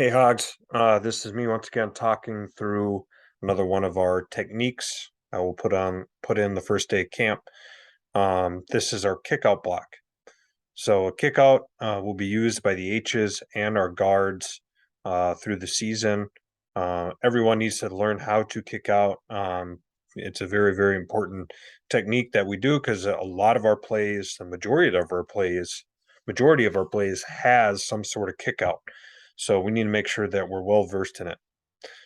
Hey Hogs, this is me once again talking through another one of our techniques I will put in the first day of camp. This is our kickout block. So a kickout will be used by the H's and our guards through the season. Everyone needs to learn how to kick out. It's a very, very important technique that we do because a lot of our plays, the majority of our plays has some sort of kick out. So we need to make sure that we're well versed in it.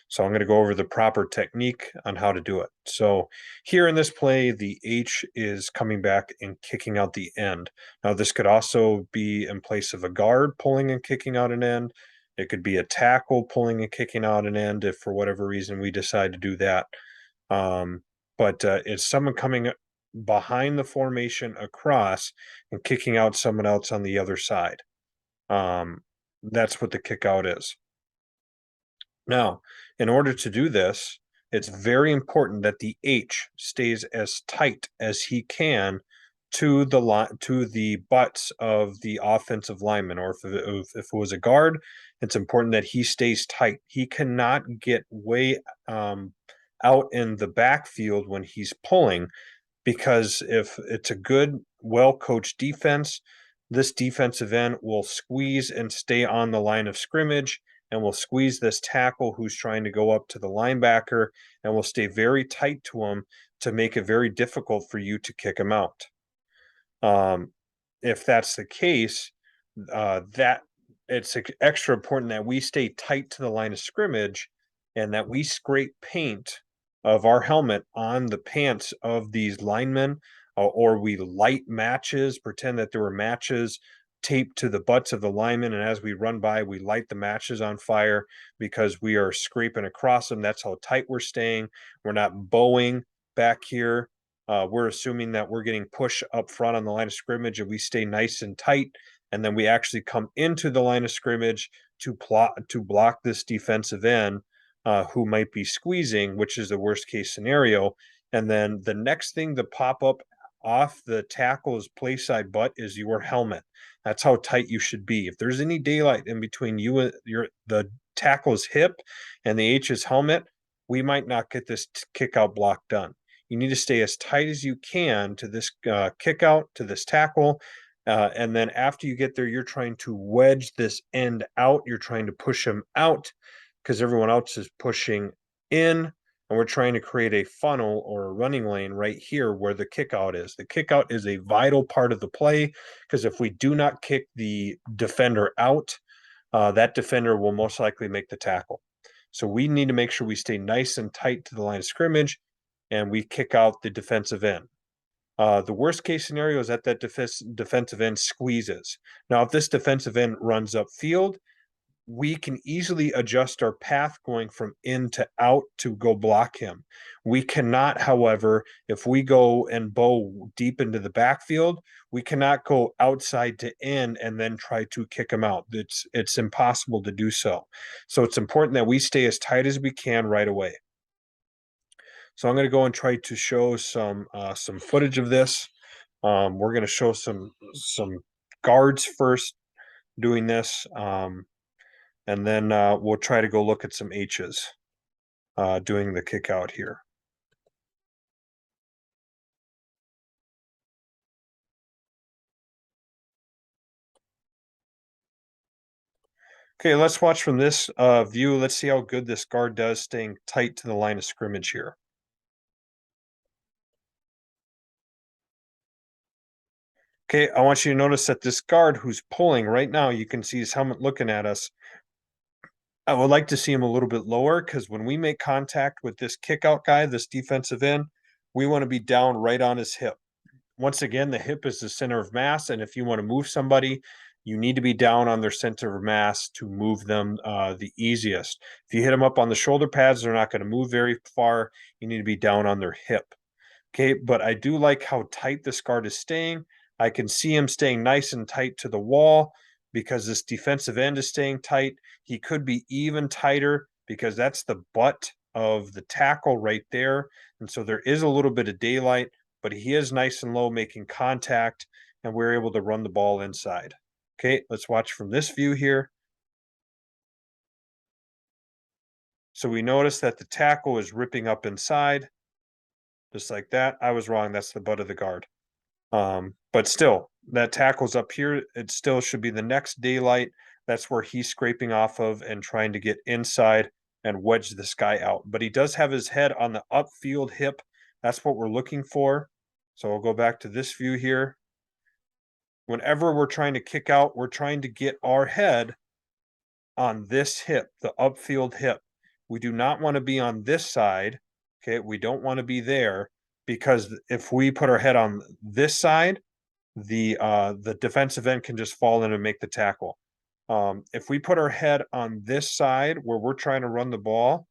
So I'm going to go over the proper technique on how to do it. So here in this play, the H is coming back and kicking out the end. Now this could also be in place of a guard pulling and kicking out an end. It could be a tackle pulling and kicking out an end if for whatever reason we decide to do that. But it's someone coming behind the formation across and kicking out someone else on the other side. That's what the kick out is. Now, in order to do this, it's very important that the H stays as tight as he can to the butts of the offensive lineman, or if it was a guard, it's important that he stays tight. He cannot get way out in the backfield when he's pulling, because if it's a good, well-coached defense, this defensive end will squeeze and stay on the line of scrimmage and will squeeze this tackle who's trying to go up to the linebacker and will stay very tight to him to make it very difficult for you to kick him out. If that's the case, that it's extra important that we stay tight to the line of scrimmage and that we scrape paint of our helmet on the pants of these linemen, or we light matches, pretend that there were matches taped to the butts of the linemen, and as we run by, we light the matches on fire because we are scraping across them. That's how tight we're staying. We're not bowing back here. We're assuming that we're getting push up front on the line of scrimmage and we stay nice and tight, and then we actually come into the line of scrimmage to block this defensive end who might be squeezing, which is the worst case scenario. And then the next thing to pop up off the tackle's play side butt is your helmet. That's how tight you should be. If there's any daylight in between you and the tackle's hip and the H's helmet, we might not get this kick out block done. You need to stay as tight as you can to this kick out, to this tackle. And then after you get there, you're trying to wedge this end out. You're trying to push him out because everyone else is pushing in. And we're trying to create a funnel or a running lane right here where the kick out is. The kick out is a vital part of the play because if we do not kick the defender out, that defender will most likely make the tackle. So we need to make sure we stay nice and tight to the line of scrimmage and we kick out the defensive end. The worst case scenario is that defensive end squeezes. Now, if this defensive end runs upfield, we can easily adjust our path going from in to out to go block him. We cannot, however, if we go and bow deep into the backfield, we cannot go outside to in and then try to kick him out. It's impossible to do so. So it's important that we stay as tight as we can right away. So I'm going to go and try to show some footage of this. We're going to show some guards first doing this, and then we'll try to go look at some H's doing the kick out here. Okay, let's watch from this view. Let's see how good this guard does staying tight to the line of scrimmage here. Okay, I want you to notice that this guard who's pulling right now, you can see his helmet looking at us. I would like to see him a little bit lower because when we make contact with this kick out guy, this defensive end, we want to be down right on his hip. Once again, the hip is the center of mass, and if you want to move somebody, you need to be down on their center of mass to move them the easiest. If you hit them up on the shoulder pads, they're not going to move very far. You need to be down on their hip. Okay, but I do like how tight this guard is staying. I can see him staying nice and tight to the wall because this defensive end is staying tight. He could be even tighter because that's the butt of the tackle right there. And so there is a little bit of daylight, but he is nice and low making contact, and we're able to run the ball inside. Okay, let's watch from this view here. So we notice that the tackle is ripping up inside, just like that. I was wrong. That's the butt of the guard. But still, that tackle's up here. It still should be the next daylight. That's where he's scraping off of and trying to get inside and wedge this guy out. But he does have his head on the upfield hip. That's what we're looking for. So I'll go back to this view here. Whenever we're trying to kick out, we're trying to get our head on this hip, the upfield hip. We do not want to be on this side. Okay, we don't want to be there, because if we put our head on this side, the defensive end can just fall in and make the tackle. If we put our head on this side where we're trying to run the ball,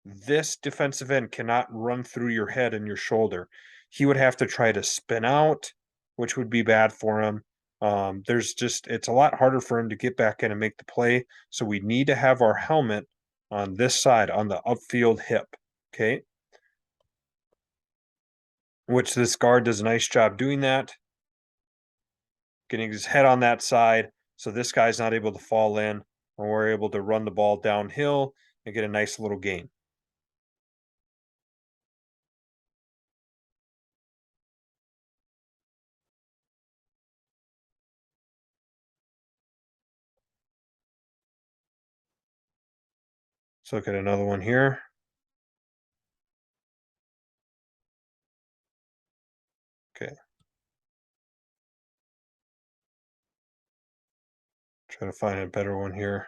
this defensive end cannot run through your head and your shoulder. He would have to try to spin out, which would be bad for him. It's a lot harder for him to get back in and make the play. So we need to have our helmet on this side, on the upfield hip. Okay. Which this guard does a nice job doing that, getting his head on that side. So this guy's not able to fall in, and we're able to run the ball downhill and get a nice little gain. Let's look at another one here. Okay. Try to find a better one here.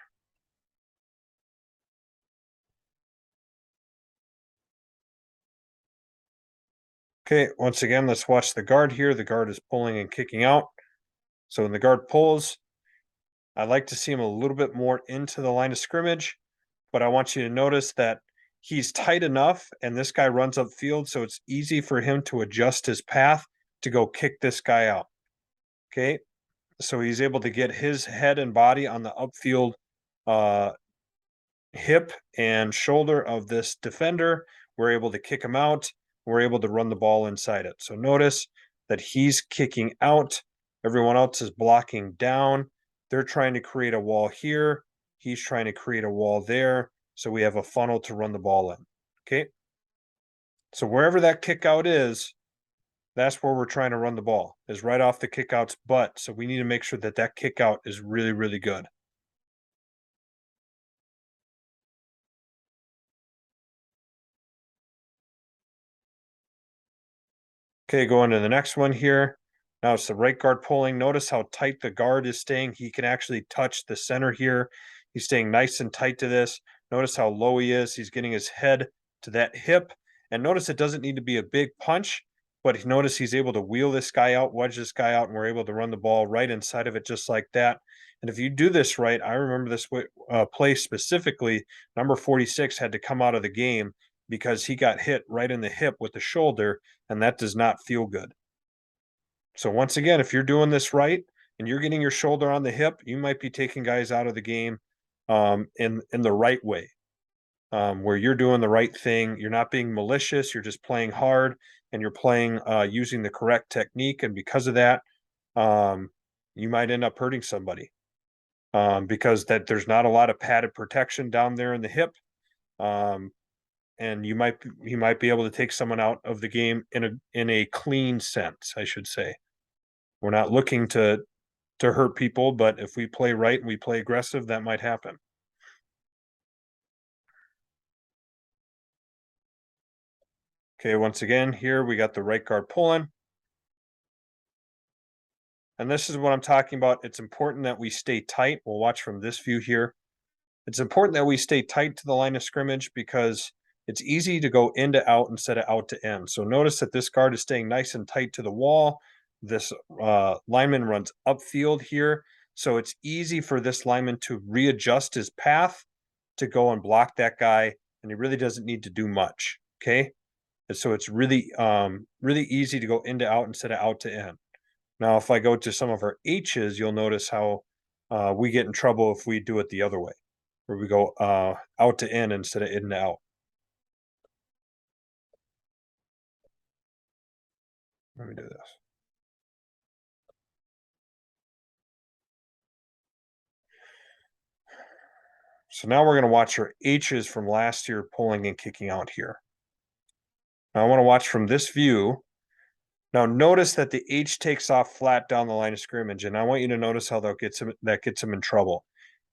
Okay, once again, let's watch the guard here. The guard is pulling and kicking out. So when the guard pulls, I like to see him a little bit more into the line of scrimmage, but I want you to notice that he's tight enough and this guy runs upfield, so it's easy for him to adjust his path to go kick this guy out. Okay, so he's able to get his head and body on the upfield uh, hip and shoulder of this defender. We're able to kick him out. We're able to run the ball inside it. So notice that he's kicking out. Everyone else is blocking down. They're trying to create a wall here. He's trying to create a wall there. So we have a funnel to run the ball in. Okay. So wherever that kick out is, that's where we're trying to run the ball, is right off the kick out's butt. So we need to make sure that that kick out is really, really good. Okay, going to the next one here. Now it's the right guard pulling. Notice how tight the guard is staying. He can actually touch the center here. He's staying nice and tight to this. Notice how low he is. He's getting his head to that hip. And notice it doesn't need to be a big punch, but notice he's able to wheel this guy out, wedge this guy out, and we're able to run the ball right inside of it just like that. And if you do this right, I remember this play specifically, number 46 had to come out of the game because he got hit right in the hip with the shoulder, and that does not feel good. So once again, if you're doing this right and you're getting your shoulder on the hip, you might be taking guys out of the game in the right way, where you're doing the right thing. You're not being malicious. You're just playing hard, and you're playing using the correct technique. And because of that, um, you might end up hurting somebody because that there's not a lot of padded protection down there in the hip. Um, and you might be able to take someone out of the game in a clean sense, I should say. We're not looking to hurt people, but if we play right and we play aggressive, that might happen. Okay, once again, here we got the right guard pulling. And this is what I'm talking about. It's important that we stay tight. We'll watch from this view here. It's important that we stay tight to the line of scrimmage because it's easy to go in to out instead of out to in. So notice that this guard is staying nice and tight to the wall. This lineman runs upfield here. So it's easy for this lineman to readjust his path to go and block that guy. And he really doesn't need to do much. Okay. And so it's really easy to go into out instead of out to in. Now, if I go to some of our H's, you'll notice how we get in trouble if we do it the other way, where we go out to in instead of in to out. Let me do this. So now we're going to watch our H's from last year pulling and kicking out here. Now I want to watch from this view. Now notice that the H takes off flat down the line of scrimmage, and I want you to notice how that gets him in trouble.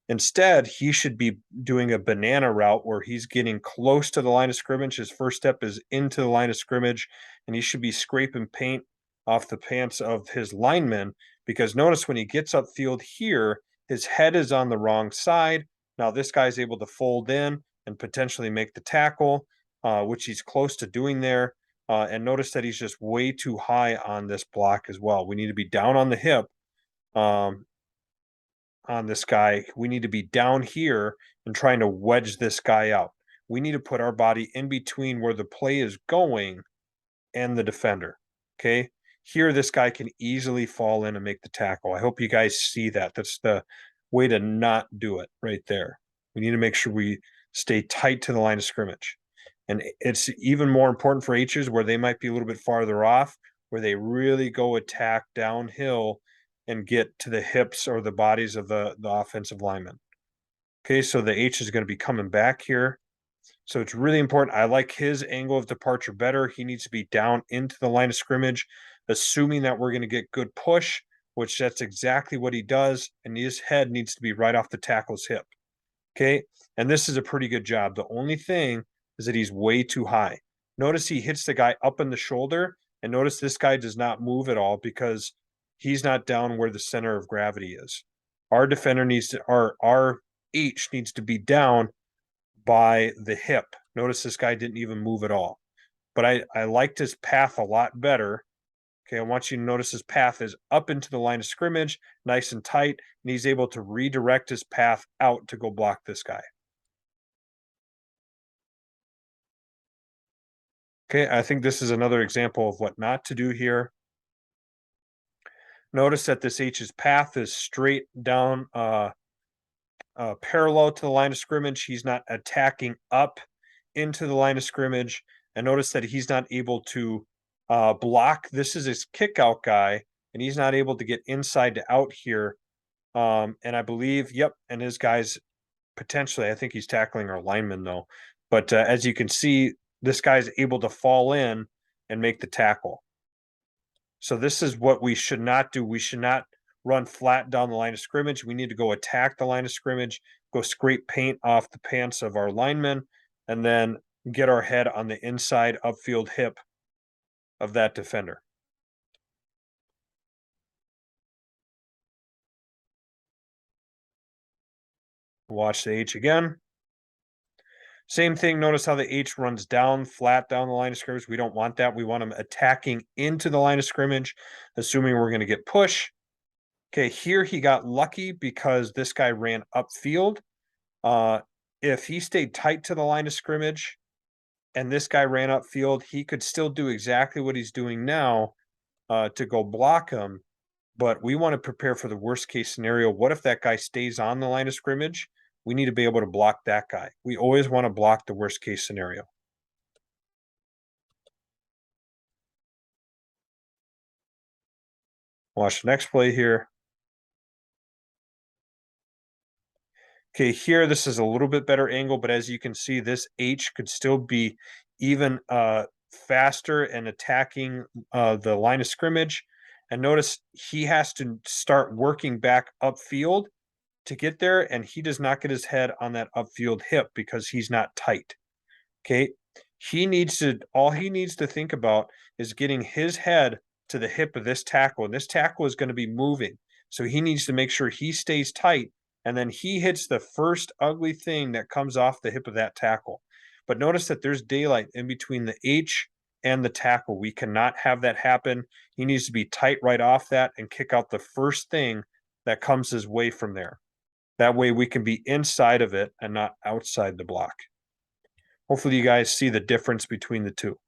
Instead, he should be doing a banana route where he's getting close to the line of scrimmage. His first step is into the line of scrimmage, and he should be scraping paint off the pants of his linemen, because notice when he gets upfield here, his head is on the wrong side. Now this guy's able to fold in and potentially make the tackle, which he's close to doing there. And notice that he's just way too high on this block as well. We need to be down on the hip. On this guy, we need to be down here and trying to wedge this guy out. We need to put our body in between where the play is going and the defender. Okay. Here, this guy can easily fall in and make the tackle. I hope you guys see that. That's the way to not do it right there. We need to make sure we stay tight to the line of scrimmage. And it's even more important for H's where they might be a little bit farther off, where they really go attack downhill and get to the hips or the bodies of the offensive lineman. Okay, so the H is going to be coming back here. So it's really important. I like his angle of departure better. He needs to be down into the line of scrimmage, assuming that we're going to get good push, which that's exactly what he does. And his head needs to be right off the tackle's hip. Okay, and this is a pretty good job. The only thing is that he's way too high. Notice he hits the guy up in the shoulder, and notice this guy does not move at all because he's not down where the center of gravity is. Our defender needs to, our H needs to be down by the hip. Notice this guy didn't even move at all. But I liked his path a lot better. Okay, I want you to notice his path is up into the line of scrimmage, nice and tight, and he's able to redirect his path out to go block this guy. Okay, I think this is another example of what not to do here. Notice that this H's path is straight down, parallel to the line of scrimmage. He's not attacking up into the line of scrimmage. And notice that he's not able to block. This is his kick out guy, and he's not able to get inside to out here. And I believe, yep, and his guy's potentially, I think he's tackling our lineman though. But as you can see, this guy's able to fall in and make the tackle. So this is what we should not do. We should not run flat down the line of scrimmage. We need to go attack the line of scrimmage, go scrape paint off the pants of our linemen, and then get our head on the inside upfield hip of that defender. Watch the H again. Same thing, notice how the H runs down, flat down the line of scrimmage. We don't want that. We want him attacking into the line of scrimmage, assuming we're going to get push. Okay, here he got lucky because this guy ran upfield. If he stayed tight to the line of scrimmage and this guy ran upfield, he could still do exactly what he's doing now to go block him. But we want to prepare for the worst case scenario. What if that guy stays on the line of scrimmage? We need to be able to block that guy. We always want to block the worst case scenario. Watch the next play here. Okay, here this is a little bit better angle, but as you can see, this H could still be even faster and attacking the line of scrimmage. And notice he has to start working back upfield to get there, and he does not get his head on that upfield hip because he's not tight. Okay, all he needs to think about is getting his head to the hip of this tackle, and this tackle is going to be moving. So he needs to make sure he stays tight, and then he hits the first ugly thing that comes off the hip of that tackle. But notice that there's daylight in between the H and the tackle. We cannot have that happen. He needs to be tight right off that and kick out the first thing that comes his way from there. That way we can be inside of it and not outside the block. Hopefully you guys see the difference between the two.